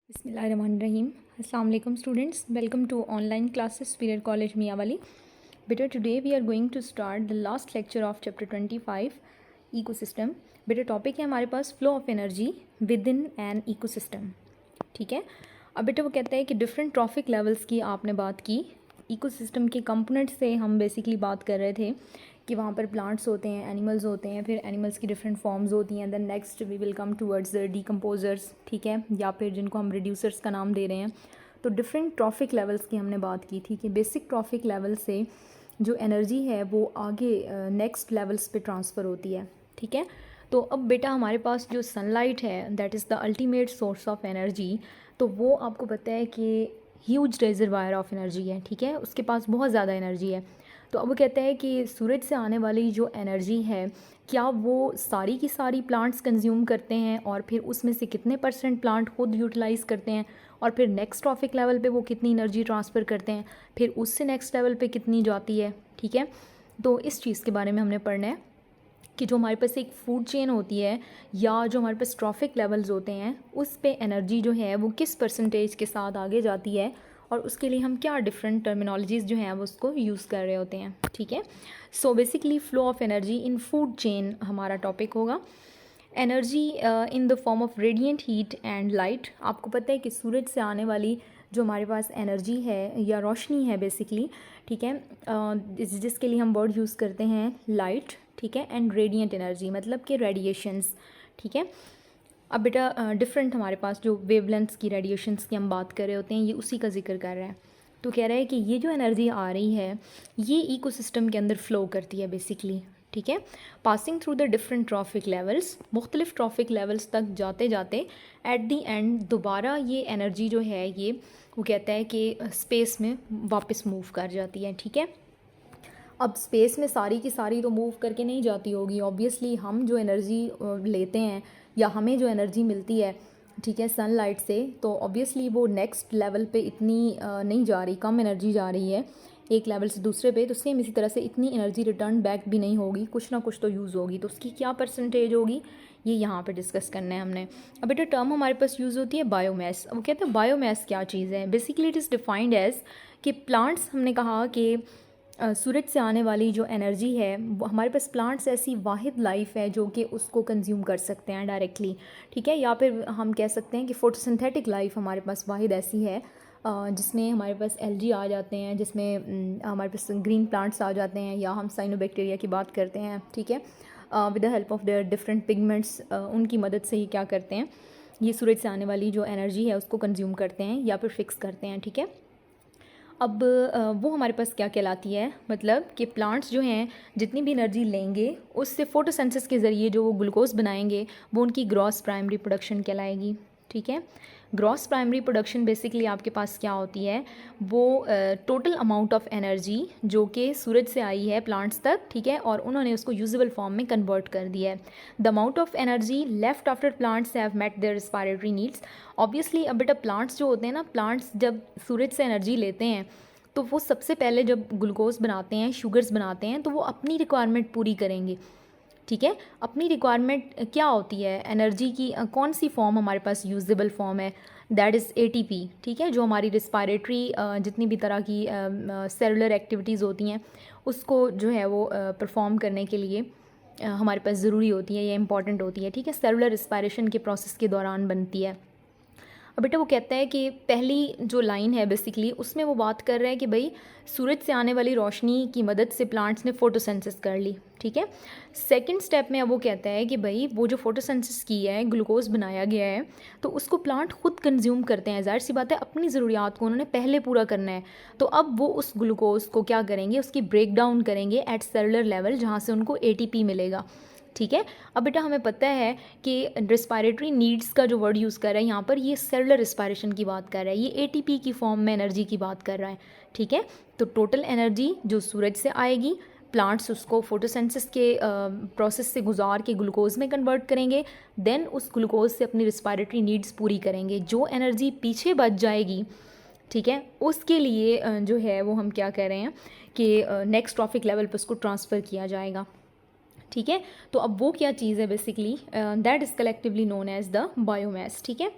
Bismillahirrahmanirrahim. Assalamu alaikum students. Welcome to online classes Spirit College Miyawali. Beta today we are going to start the last lecture of chapter 25 ecosystem. बेटा topic है हमारे पास flow of energy within an ecosystem. ठीक है. अब बेटा वो कहता है कि डिफरेंट ट्रॉफिक लेवल्स की आपने बात की. इकोसिस्टम के कंपोनेंट से हम बेसिकली बात कर रहे थे कि वहाँ पर प्लांट्स होते हैं, एनिमल्स होते हैं, फिर एनिमल्स की डिफरेंट फॉर्म्स होती हैं. Then next we will come towards the decomposers. ठीक है, या फिर जिनको हम रिड्यूसर्स का नाम दे रहे हैं. तो डिफरेंट ट्रॉफिक लेवल्स की हमने बात की थी कि बेसिक ट्रॉफिक लेवल से जो एनर्जी है वो आगे नेक्स्ट लेवल्स पे ट्रांसफ़र होती है. ठीक है. तो अब बेटा हमारे पास जो सनलाइट है that is the ultimate source of energy. तो वो आपको पता है कि ह्यूज रिजर्वायर ऑफ एनर्जी है. ठीक है, उसके पास बहुत ज़्यादा एनर्जी है. तो अब वो कहता है कि सूरज से आने वाली जो एनर्जी है क्या वो सारी की सारी प्लांट्स कंज्यूम करते हैं और फिर उसमें से कितने % प्लांट खुद यूटिलाइज़ करते हैं और फिर नेक्स्ट ट्रॉफिक लेवल पे वो कितनी एनर्जी ट्रांसफ़र करते हैं, फिर उससे नेक्स्ट लेवल पे कितनी जाती है. ठीक है. तो इस चीज़ के बारे में हमने पढ़ना है कि जो हमारे पास एक फूड चेन होती है या जो हमारे पास ट्रॉफिक लेवल्स होते हैं उस पे एनर्जी जो है वो किस % के साथ आगे जाती है और उसके लिए हम क्या डिफरेंट टर्मिनोलॉजीज़ जो हैं वो उसको यूज़ कर रहे होते हैं. ठीक है. So basically flow of energy in food chain हमारा टॉपिक होगा. Energy in the form of radiant heat and light. आपको पता है कि सूरज से आने वाली जो हमारे पास एनर्जी है या रोशनी है बेसिकली, ठीक है, जिसके लिए हम वर्ड यूज़ करते हैं लाइट. ठीक है. एंड रेडिएंट एनर्जी मतलब कि रेडिएशंस. ठीक है. अब बेटा डिफरेंट हमारे पास जो वेवलेंथ्स की रेडिएशंस की हम बात कर रहे होते हैं ये उसी का जिक्र कर रहा है. तो कह रहा है कि ये जो एनर्जी आ रही है ये इकोसिस्टम के अंदर फ़्लो करती है बेसिकली. ठीक है. Passing through the different trophic levels, मुख्तलिफ ट्रॉफिक लेवल्स तक जाते जाते एट दी एंड दोबारा ये एनर्जी जो है ये वो कहता है कि स्पेस में वापस मूव कर जाती है. ठीक है. अब स्पेस में सारी की सारी तो मूव करके नहीं जाती होगी. ऑब्वियसली हम जो एनर्जी लेते हैं या हमें जो एनर्जी मिलती है, ठीक है, सनलाइट से, तो ऑब्वियसली वो नेक्स्ट लेवल पे इतनी नहीं जा रही, कम एनर्जी जा रही है एक लेवल से दूसरे पे. तो सेम इसी तरह से इतनी एनर्जी रिटर्न बैक भी नहीं होगी, कुछ ना कुछ तो यूज़ होगी. तो उसकी क्या % होगी ये यहाँ पे डिस्कस करना है हमने. अब बेटा टर्म हमारे पास यूज़ होती है बायोमास. वो कहते हैं बायोमास क्या चीज़ है. Basically it is defined as कि प्लांट्स, हमने कहा कि सूरज से आने वाली जो एनर्जी है वो हमारे पास प्लांट्स ऐसी वाहिद लाइफ है जो कि उसको कंज्यूम कर सकते हैं डायरेक्टली. ठीक है. या फिर हम कह सकते हैं कि फोटोसिंथेटिक लाइफ हमारे पास वाहिद ऐसी है जिसमें हमारे पास एल्गी आ जाते हैं, जिसमें हमारे पास ग्रीन प्लांट्स आ जाते हैं, या हम साइनोबैक्टीरिया की बात करते हैं. ठीक है. With the help of their different pigments, उनकी मदद से ही क्या करते हैं ये सूरज से आने वाली जो एनर्जी है उसको कंज्यूम करते हैं या फिर फिक्स करते हैं. ठीक है. अब वो हमारे पास क्या कहलाती है, मतलब कि प्लांट्स जो हैं जितनी भी एनर्जी लेंगे उससे फोटोसिंथेसिस के ज़रिए जो वो ग्लूकोज बनाएंगे वो उनकी ग्रॉस प्राइमरी प्रोडक्शन कहलाएगी. ठीक है. ग्रॉस प्राइमरी प्रोडक्शन बेसिकली आपके पास क्या होती है, वो टोटल अमाउंट ऑफ एनर्जी जो कि सूरज से आई है प्लांट्स तक, ठीक है, और उन्होंने उसको यूजेबल फॉर्म में कन्वर्ट कर दिया है. The amount of energy left after plants have met their respiratory needs. Obviously अब बेटा प्लांट्स जो होते हैं ना, प्लांट्स जब सूरज से एनर्जी लेते हैं तो वो सबसे पहले जब ग्लूकोज बनाते हैं, शुगर्स बनाते हैं, तो वो अपनी रिक्वायरमेंट पूरी करेंगे. ठीक है. अपनी रिक्वायरमेंट क्या होती है एनर्जी की, कौन सी फॉर्म हमारे पास यूजेबल फॉर्म है, दैट इज़ ATP. ठीक है. जो हमारी रिस्पायरेटरी जितनी भी तरह की सेलुलर एक्टिविटीज़ होती हैं उसको जो है वो परफॉर्म करने के लिए हमारे पास ज़रूरी होती है, ये इंपॉर्टेंट होती है. ठीक है. सेलुलर रिस्पायरेशन के प्रोसेस के दौरान बनती है. अब बेटा वो कहता है कि पहली जो लाइन है बेसिकली उसमें वो बात कर रहा है कि भाई सूरज से आने वाली रोशनी की मदद से प्लांट्स ने फोटोसिंथेसिस कर ली. ठीक है. सेकंड स्टेप में अब वो कहता है कि भाई वो जो फोटोसिंथेसिस की है, ग्लूकोज बनाया गया है, तो उसको प्लांट खुद कंज्यूम करते हैं. ज़ाहिर सी बात है अपनी ज़रूरियात को उन्होंने पहले पूरा करना है. तो अब वो उस ग्लूकोज को क्या करेंगे, उसकी ब्रेक डाउन करेंगे एट सेलुलर लेवल जहाँ से उनको ATP मिलेगा. ठीक है. अब बेटा हमें पता है कि रिस्पायरेटरी नीड्स का जो वर्ड यूज़ कर रहा है यहाँ पर, ये सेलुलर रिस्पायरेशन की बात कर रहा है, ये ATP की फॉर्म में एनर्जी की बात कर रहा है. ठीक है. तो टोटल एनर्जी जो सूरज से आएगी, प्लांट्स उसको फोटोसिंथेसिस के प्रोसेस से गुजार के ग्लूकोज में कन्वर्ट करेंगे, देन उस ग्लूकोज से अपनी रिस्पायरेटरी नीड्स पूरी करेंगे. जो एनर्जी पीछे बच जाएगी, ठीक है, उसके लिए जो है वो हम क्या कह रहे हैं कि नेक्स्ट ट्रॉफिक लेवल पर उसको ट्रांसफ़र किया जाएगा. ठीक है. तो अब वो क्या चीज़ है basically, that is collectively known as the biomass. ठीक है.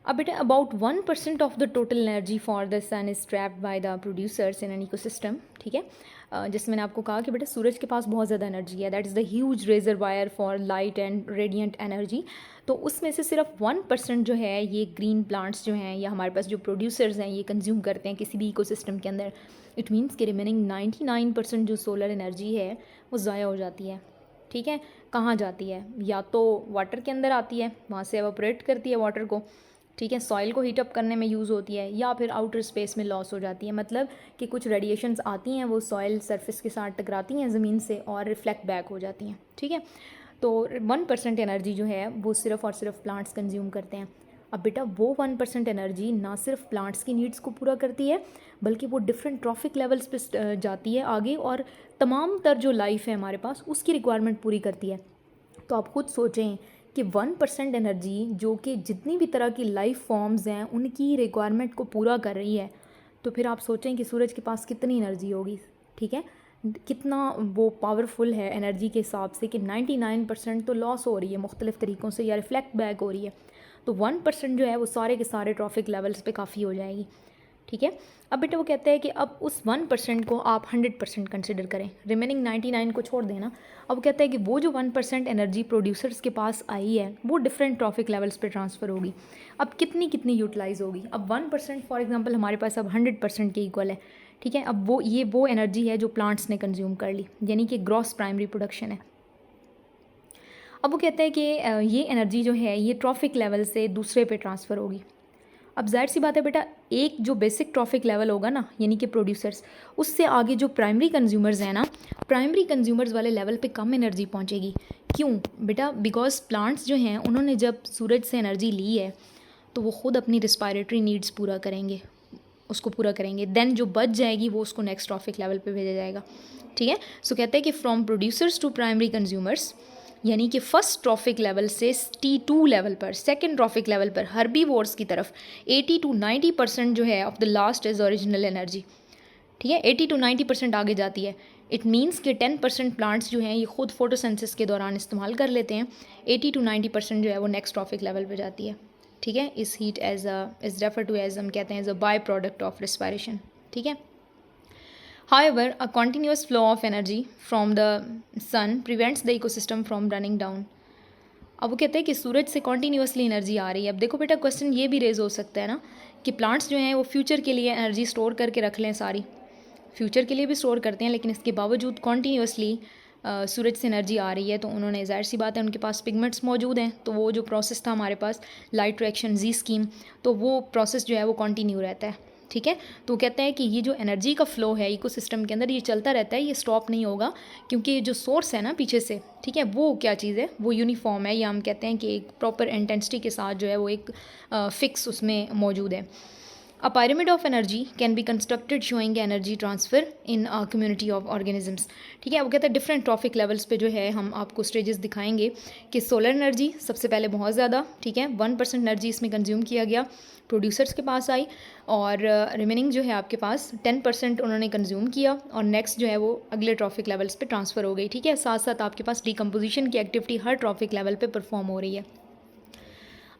अब बेटा about 1% of the total energy for the sun is trapped by the producers in an ecosystem, ठीक है। जैसे मैंने आपको कहा कि बेटा सूरज के पास बहुत ज़्यादा एनर्जी है, that is the huge reservoir for light and radiant energy. तो उसमें से सिर्फ 1% जो है ये ग्रीन प्लांट्स जो हैं या हमारे पास जो प्रोड्यूसर्स हैं ये कंज्यूम करते हैं किसी भी इकोसिस्टम के अंदर। इट मीन्स कि रिमेनिंग 99% जो सोलर एनर्जी है वो ज़ाया हो जाती है, ठीक है। कहाँ जाती है? या तो वाटर के अंदर आती है, वहाँ से एवापोरेट करती है वाटर को, ठीक है, सॉइल को हीटअप करने में यूज़ होती है, या फिर आउटर स्पेस में लॉस हो जाती है। मतलब कि कुछ रेडिएशंस आती हैं वो सॉइल सरफेस के साथ टकराती हैं ज़मीन से और रिफ्लेक्ट बैक हो जाती हैं, ठीक है। तो 1% एनर्जी जो है वो सिर्फ़ और सिर्फ प्लांट्स कंज्यूम करते हैं। अब बेटा वो 1% एनर्जी ना सिर्फ प्लांट्स की नीड्स को पूरा करती है बल्कि वो डिफरेंट ट्रॉफिक लेवल्स पे जाती है आगे और तमाम तर जो लाइफ है हमारे पास उसकी रिक्वायरमेंट पूरी करती है। तो आप खुद सोचें कि 1% एनर्जी जो कि जितनी भी तरह की लाइफ फॉर्म्स हैं उनकी रिक्वायरमेंट को पूरा कर रही है, तो फिर आप सोचें कि सूरज के पास कितनी एनर्जी होगी, ठीक है, कितना वो पावरफुल है एनर्जी के हिसाब से कि 99% तो लॉस हो रही है मुख्तलिफ़ तरीक़ों से या रिफ्लेक्ट बैक हो रही है। तो 1% जो है वो सारे के सारे ट्रॉफिक लेवल्स पे काफ़ी हो जाएगी, ठीक है। अब बेटा वो कहता है कि अब उस 1% को आप 100% कंसिडर करें, रिमेनिंग 99 को छोड़ देना। अब वो कहता है कि वो जो 1% एनर्जी प्रोड्यूसर्स के पास आई है वो डिफरेंट ट्रॉफिक लेवल्स पे ट्रांसफ़र होगी। अब कितनी कितनी यूटिलाइज़ होगी? अब 1% फॉर एग्जांपल हमारे पास अब 100% के इक्वल है, ठीक है। अब वो एनर्जी है जो प्लांट्स ने कंज्यूम कर ली, यानी कि ग्रॉस प्राइमरी प्रोडक्शन है। अब वो कहता है कि ये एनर्जी जो है ये ट्रॉफिक लेवल से दूसरे पे ट्रांसफ़र होगी। अब जाहिर सी बात है बेटा, एक जो बेसिक ट्रॉफिक लेवल होगा ना यानी कि प्रोड्यूसर्स, उससे आगे जो प्राइमरी कंज्यूमर्स हैं ना, प्राइमरी कंज्यूमर्स वाले लेवल पे कम एनर्जी पहुंचेगी। क्यों बेटा? बिकॉज प्लांट्स जो हैं उन्होंने जब सूरज से एनर्जी ली है तो वो ख़ुद अपनी रिस्पायरेटरी नीड्स पूरा करेंगे, उसको पूरा करेंगे, देन जो बच जाएगी वो उसको नेक्स्ट ट्रॉफिक लेवल पे भेजा जाएगा, ठीक है। सो कहते हैं कि from producers to primary consumers, यानी कि फर्स्ट ट्रॉफिक लेवल से T2 लेवल पर, सेकंड ट्रॉफिक लेवल पर हर्बीवोर्स की तरफ 80 to 90% जो है of the last is original energy, ठीक है। 80 to 90% आगे जाती है। इट मीन्स कि 10% प्लांट्स जो हैं ये खुद फोटोसिंथेसिस के दौरान इस्तेमाल कर लेते हैं, 80 to 90% जो है वो नेक्स्ट ट्रॉफिक लेवल पर जाती है, ठीक है। इस heat is refer to as हम कहते हैं as a byproduct of respiration, ठीक है। However, a continuous flow of energy from the sun prevents the ecosystem from running down. अब वो कहते हैं कि सूरज से कॉन्टीन्यूसली एनर्जी आ रही है। अब देखो बेटा, क्वेश्चन ये भी रेज हो सकता है ना कि प्लांट्स जो हैं वो फ्यूचर के लिए एनर्जी स्टोर करके रख लें, सारी फ्यूचर के लिए भी स्टोर करते हैं, लेकिन इसके बावजूद कॉन्टीन्यूसली सूरज से एनर्जी आ रही है तो उन्होंने, जाहिर सी बात है, उनके पास पिगमेंट्स मौजूद हैं, तो वो जो प्रोसेस था हमारे पास लाइट रिएक्शन जी स्कीम, तो वो प्रोसेस जो है वो कंटिन्यू रहता है, ठीक है। तो कहते हैं कि ये जो एनर्जी का फ्लो है इकोसिस्टम के अंदर ये चलता रहता है, ये स्टॉप नहीं होगा, क्योंकि जो सोर्स है ना पीछे से, ठीक है, वो क्या चीज़ है, वो यूनिफॉर्म है, या हम कहते हैं कि एक प्रॉपर इंटेंसिटी के साथ जो है वो एक फिक्स उसमें मौजूद है। A pyramid of energy can be constructed showing energy transfer in a community of organisms, ठीक है। वो कहते हैं डिफरेंट ट्रॉफिक लेवल्स पे जो है हम आपको स्टेजेस दिखाएंगे कि सोलर एनर्जी सबसे पहले बहुत ज़्यादा, ठीक है, 1% एनर्जी इसमें कंज्यूम किया गया, प्रोड्यूसर्स के पास आई, और रिमेनिंग जो है आपके पास 10% उन्होंने कंज्यूम किया, और नेक्स्ट जो है वो अगले ट्रॉफिक लेवल्स पे ट्रांसफ़र हो गई, ठीक है। साथ साथ आपके पास डिकम्पोजिशन की एक्टिविटी हर ट्रॉफिक लेवल पे परफॉर्म हो रही है।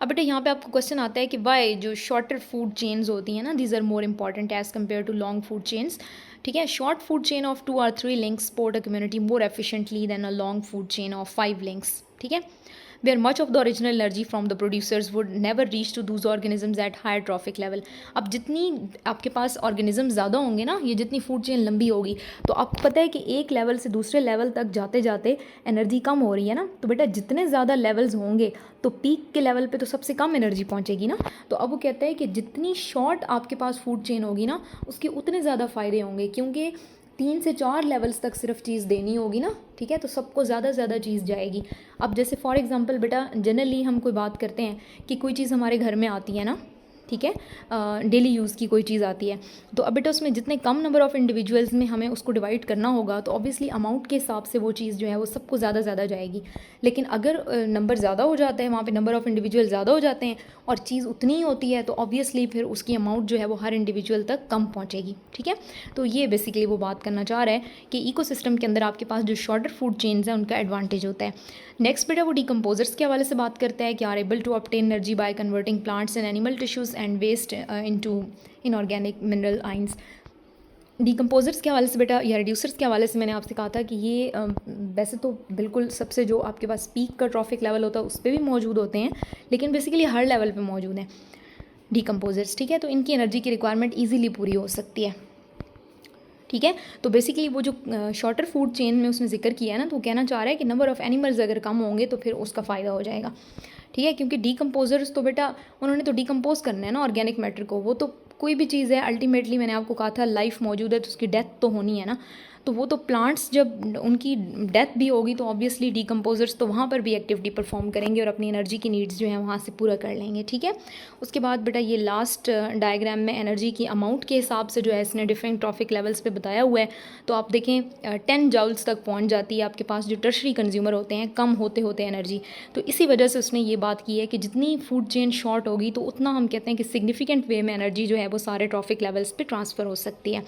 अब बेटा यहाँ पे आपको क्वेश्चन आता है कि वाई जो शॉर्टर फूड चेन्स होती हैं ना, these are more important as compare to long food chains, ठीक है। Short food chain of 2 or 3 links support a community more efficiently than a long food chain of 5 links, ठीक है। where much of the original energy from the producers would never reach to those organisms at higher trophic level. अब जितनी आपके पास organism ज़्यादा होंगे ना, ये जितनी फूड चेन लंबी होगी, तो आपको पता है कि एक लेवल से दूसरे लेवल तक जाते जाते एनर्जी कम हो रही है ना, तो बेटा जितने ज़्यादा लेवल्स होंगे तो पीक के लेवल पे तो सबसे कम एनर्जी पहुंचेगी ना। तो अब वो कहते हैं कि जितनी शॉर्ट आपके पास फूड चेन होगी ना, उसके उतने ज़्यादा फ़ायदे होंगे, क्योंकि 3 से 4 लेवल्स तक सिर्फ चीज़ देनी होगी ना, ठीक है, तो सबको ज़्यादा से ज़्यादा चीज़ जाएगी। अब जैसे फॉर एग्जांपल बेटा, जनरली हम कोई बात करते हैं कि कोई चीज़ हमारे घर में आती है ना, ठीक है, डेली यूज़ की कोई चीज़ आती है। तो अब बेटा उसमें जितने कम नंबर ऑफ़ इंडिविजुअल्स में हमें उसको डिवाइड करना होगा तो ऑब्वियसली अमाउंट के हिसाब से वो चीज़ जो है वो सबको ज़्यादा ज़्यादा जाएगी। लेकिन अगर नंबर ज़्यादा हो जाता है, वहाँ पे नंबर ऑफ़ इंडिविजुअल ज़्यादा हो जाते हैं और चीज़ उतनी ही होती है, तो ऑब्वियसली फिर उसकी अमाउंट जो है वो हर इंडिविजुअल तक कम पहुँचेगी। ठीक है, तो ये बेसिकली वो बात करना चाह रहा है कि इकोसिस्टम के अंदर आपके पास जो शॉर्टर फूड चेन्स हैं उनका एडवांटेज होता है। नेक्स्ट बेटा वो डिकम्पोजर्स के हवाले से बात करता है कि are able to obtain energy by converting plants and animal tissues and waste into inorganic mineral ions. Decomposers के हवाले से बेटा या रिड्यूसर्स के हवाले से मैंने आपसे कहा था कि ये वैसे तो बिल्कुल सबसे जो आपके पास पीक का ट्रॉफिक लेवल होता है उस पर भी मौजूद होते हैं, लेकिन बेसिकली हर लेवल पे मौजूद हैं डिकम्पोजर्स। ठीक है, तो इनकी एनर्जी की रिक्वायरमेंट ईजिली पूरी हो सकती है। ठीक है, तो बेसिकली वो जो शॉर्टर फूड चेन में उसने जिक्र किया है ना, तो वो कहना चाह रहा है कि नंबर ऑफ़ एनिमल्स अगर कम होंगे तो फिर उसका फ़ायदा हो जाएगा। ठीक है, क्योंकि डिकम्पोजर्स तो बेटा उन्होंने तो डिकम्पोज करना है ना ऑर्गेनिक मैटर को, वो तो कोई भी चीज़ है अल्टीमेटली मैंने आपको कहा था लाइफ मौजूद है तो उसकी डेथ तो होनी है ना, तो वो तो प्लांट्स जब उनकी डेथ भी होगी तो ऑब्वियसली डिकम्पोजर्स तो वहाँ पर भी एक्टिविटी परफॉर्म करेंगे और अपनी एनर्जी की नीड्स जो हैं वहाँ से पूरा कर लेंगे। ठीक है, उसके बाद बेटा ये लास्ट डायग्राम में एनर्जी की अमाउंट के हिसाब से जो है इसने डिफरेंट ट्रॉफिक लेवल्स पे बताया हुआ है। तो आप देखें 10 जूल्स तक पहुँच जाती है आपके पास जो टर्शरी कंज्यूमर होते हैं कम होते होते एनर्जी। तो इसी वजह से उसने ये बात की है कि जितनी फूड चेन शॉर्ट होगी तो उतना हम कहते हैं कि सिग्निफिकेंट वे में एनर्जी जो है वो सारे ट्रॉफिक लेवल्स पे ट्रांसफ़र हो सकती है।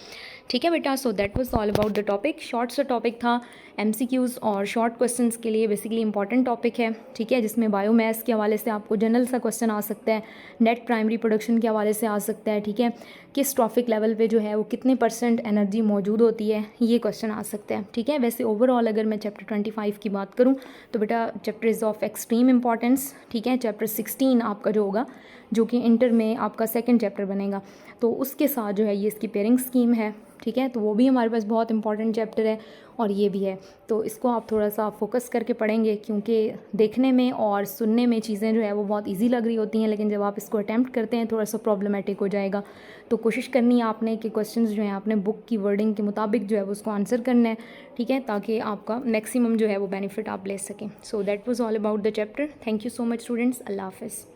ठीक है बेटा, सो that was all about the topic. Short सा टॉपिक था, एमसीक्यूज़ और शॉर्ट क्वेश्चंस के लिए बेसिकली इंपॉर्टेंट टॉपिक है। ठीक है, जिसमें बायोमास के हवाले से आपको जनरल सा क्वेश्चन आ सकता है, नेट प्राइमरी प्रोडक्शन के हवाले से आ सकता है। ठीक है, किस ट्रॉफिक लेवल पे जो है वो कितने % एनर्जी मौजूद होती है, ये क्वेश्चन आ सकता है। ठीक है, वैसे ओवरऑल अगर मैं चैप्टर 25 की बात करूँ तो बेटा chapter is of extreme importance. ठीक है, चैप्टर 16 आपका जो होगा जो कि इंटर में आपका सेकेंड चैप्टर बनेगा, तो उसके साथ जो है ये इसकी पेयरिंग स्कीम है। ठीक है, तो वो भी हमारे पास बहुत इंपॉर्टेंट चैप्टर है और ये भी है, तो इसको आप थोड़ा सा फोकस करके पढ़ेंगे क्योंकि देखने में और सुनने में चीज़ें जो है वो बहुत इजी लग रही होती हैं, लेकिन जब आप इसको अटैम्प्ट करते हैं थोड़ा सा प्रॉब्लमेटिक हो जाएगा। तो कोशिश करनी है आपने कि क्वेश्चंस जो हैं आपने बुक की वर्डिंग के मुताबिक जो है वो उसको आंसर करना है। ठीक है, ताकि आपका मैक्सिमम जो है वो बेनिफिट आप ले सकें। So that was all about the chapter. Thank you so much students, अल्लाह हाफ़िज़।